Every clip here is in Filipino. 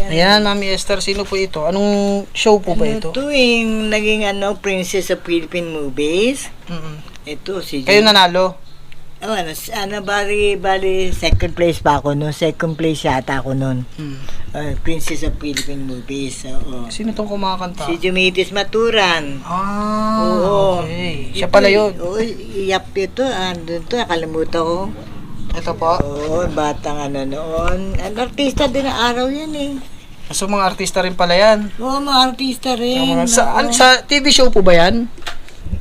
Ayan, Mami Esther, sino po ito? Anong show po ba ito? Ito yung naging Princess of Philippine Movies. Mm-mm. Ito si Kayo nanalo? bali second place pa ako noon. Second place yata ako noon. Mm. Princess of Philippine Movies. Oo. Sino tong kumakanta? Si Jumitis Maturan. Ah, okay. Siya pala yun. Oo, iyap ito. Andun to, nakalimutan ko. Ito po. Oo, batang noon. Ang artista din na araw yan eh. So, mga artista rin pala yan. Oo, mga artista rin. Sa TV show po ba yan?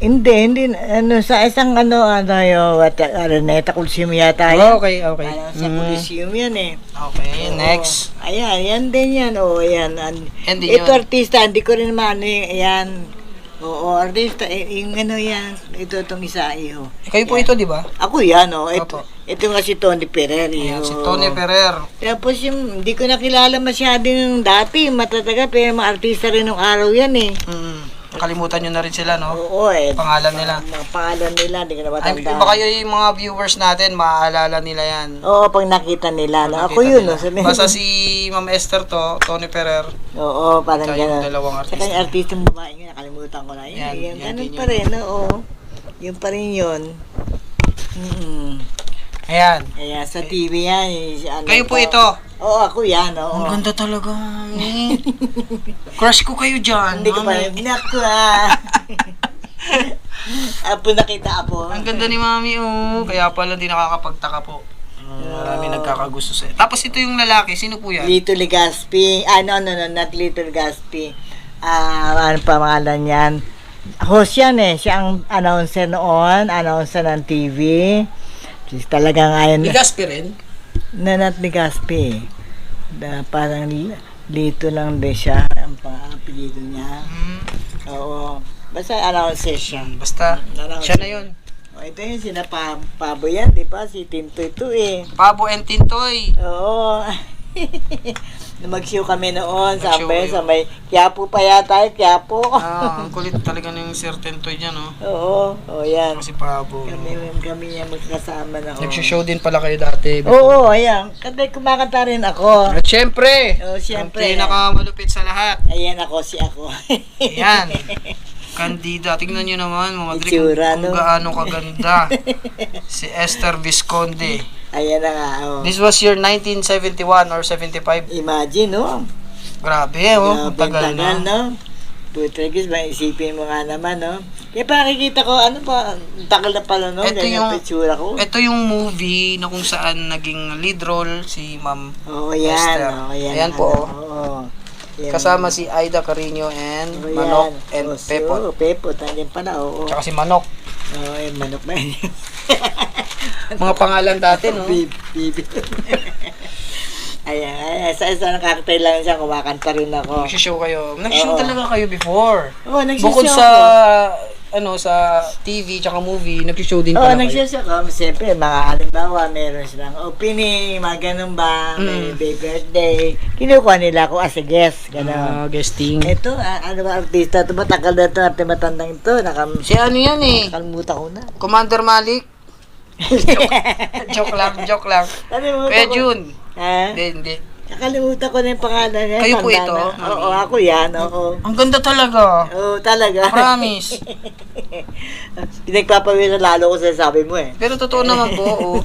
Hindi. Sa isang Araneta Coliseum yata yan. Okay. Sa Coliseum yan eh. Okay, Oo. next. Ayan, yan din yan. Oo, ayan. Hindi Ito yun. artista, hindi ko rin maano yan. Oo, artista. Yung yan. Ito itong isa. Iyo. Kayo po ito, di ba? Ako yan, oh. Opo. Ito nga si Tony Ferrer. Ayan, si Tony Ferrer. Tapos hindi ko nakilala masyado yung dati, matataga, pero mga artista rin ng araw yan eh. Nakalimutan nyo na rin sila, no? Oo eh. Pangalan nila. Mga pangalan nila, hindi ko na Ay, matandaan. baka yung mga viewers natin, maaalala nila yan. Oo, pag nakita nila. No? Ako Nakita yun, nila. no? Sabihin. Basta si Ma'am Esther to, Tony Ferrer. Oo, parang Tsaka yung gano'n. dalawang artista. Saka yung artistang babae nga, nakalimutan ko na. Yan, Yan, yan ganun din pa yun. rin, oo. Yun pa rin yun. Ayan. Kaya sa TV yan. Kayo po ito. Oo, ako yan, oo. Ang ganda talaga, mami. Crush ko kayo dyan, Hindi ko pa mami. rin. Naku Apo nakita apo. Ang ganda ni mami, oh. Kaya pala hindi nakakapagtaka po. Marami nagkakagusto sa'yo. Tapos ito yung lalaki, sino po yan? Lito Legaspi. Not Lito Legaspi. Ano pa pangalan yan? Host yan eh. Siya ang announcer noon. Announcer ng TV. Talagang ayon. Ligaspi rin? Not Legaspi. Parang Lito lang din siya. Ang pang-apelido niya. Oo. Basta announcer siya. Basta, siya na yun. Ito yun, sina Pabo yan, di ba? Si Tintoy to eh. Pabo and Tintoy. Oo. Mag-show kami noon, Nag-show sa kayo. may Quiapo pa yata, Quiapo. Ang kulit talaga ng Sir Tintoy dyan, oh. Oo, yan. Si Pabo. Kami yung magkasama na. Nagsishow din pala kayo dati. Oo, ayan. Kasi kumakanta rin ako. At syempre, Oo, syempre. ang pinakamalupit sa lahat. Ayan ako, si ako. Ayan. Kandida. Tingnan nyo naman, mga Dre, Itsura, kung no? gaano kaganda. Si Esther Visconde. Ayan na nga, oh. This was year 1971 or 75. Imagine, no? Grabe, oh. Ang tagal na. no? Putragis, isipin mo nga naman, no? Kaya pa nakikita ko, ano pa, tagal na pala, no? Ito Ganyan yung- pa itsura ko. Ito yung movie na kung saan naging lead role si Ma'am Oo, yan. Esther. Oo, yan. Ayan po, oh. Oo. Yan. Kasama si Aida Carino and Oo, Manok yan. and Oo, Pepot. Oo, Pepot. Nandiyan pala, oo. Tsaka si Manok. Oo, yung manok na yun. Mga pangalan dati, no? Bibi. Ayan, isa nakakatay lang siya, kumakanta rin ako. Nagsishow kayo. Nagsishow Oo. talaga kayo before. Oo, nagsishow Bukod ako. sa TV tsaka movie, nagsishow din Oo, pala kayo. nagsishow ako. Siyempre, mga halimbawa, meron silang opening, mga ganun ba, may birthday. Kinukuha nila ako as a guest, gano'n. Guesting. Ito, ano ba artista? Ito matagal na ito, arte matandang ito. Si ano yan eh? Nakalimutan ko na. Commander Malik. Joke lang. Nakalimutan Kuya ko. Jun. Ha? Hindi. Nakalimutan ko na yung pangalan niya. Kayo po Tanda ito, na. mami? Oo, ako yan. Oo. Ang ganda talaga. Oo, talaga. Promise. Pinagpapawira lalo ko sa sabi mo eh. Pero totoo naman po, oh.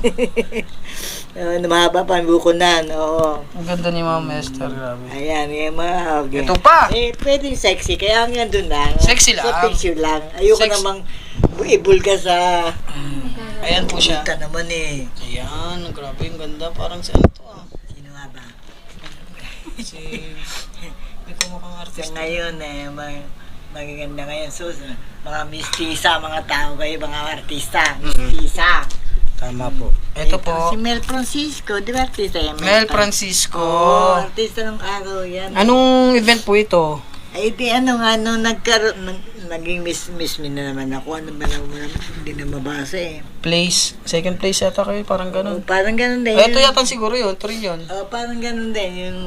Mahaba pa ang buko na. Oo. Ang ganda ni Ma'am Esther, grabe. Ayan, yung mga okay. Ito pa. Pwedeng sexy, kaya hanggang doon lang. Sexy lang. Sa picture lang. Ayoko Sex- namang ibulga sa... Ayan po siya. Kita naman eh. Ayan, grabe yung ganda. Parang si ano to, ah. Sino nga ba? Si... May kumukhang Sa artist. ngayon eh, magaganda ngayon. So, mga mistisa, mga tao kayo, mga artista. Mistisa. Tama po. Ito po. Si Mel Francisco, di ba artista yan? Mel Francisco. Oo, artista ng araw yan. Anong event po ito? Ay, di ano nga, nung naging miss me na naman ako. Ano ba naman, hindi na mabasa eh. Place. Second place yata kayo. Parang ganun. Parang ganun din. Ito yata siguro yun. Ito rin yun. Parang ganun din, yung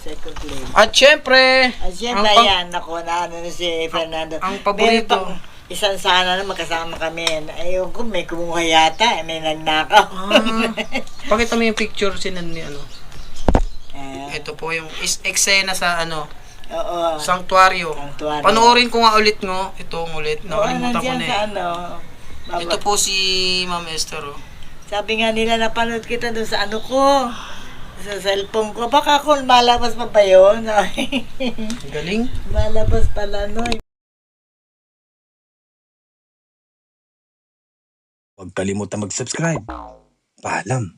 second place. At syempre, At siyempre, yan, ako na ano na si Fernando. ang paborito. Meron pang isang sana na magkasama kami. Ayun ko, may kumuha yata, may nagnakaw. Pakita mo yung picture sinan ni ano. Ito po yung eksena sa Oo. sanctuaryo. Sanctuaryo. Panoorin ko nga ulit itong ulit. Oo, Nakalimutan ko nandiyan na sa eh. Ito po si Ma'am Esther. Sabi nga nila, napanood kita doon sa ko. Sa cellphone ko. Baka kung malabas pa ba yun? Galing. Malabas pala, no? Huwag kalimutan mag-subscribe. Paalam.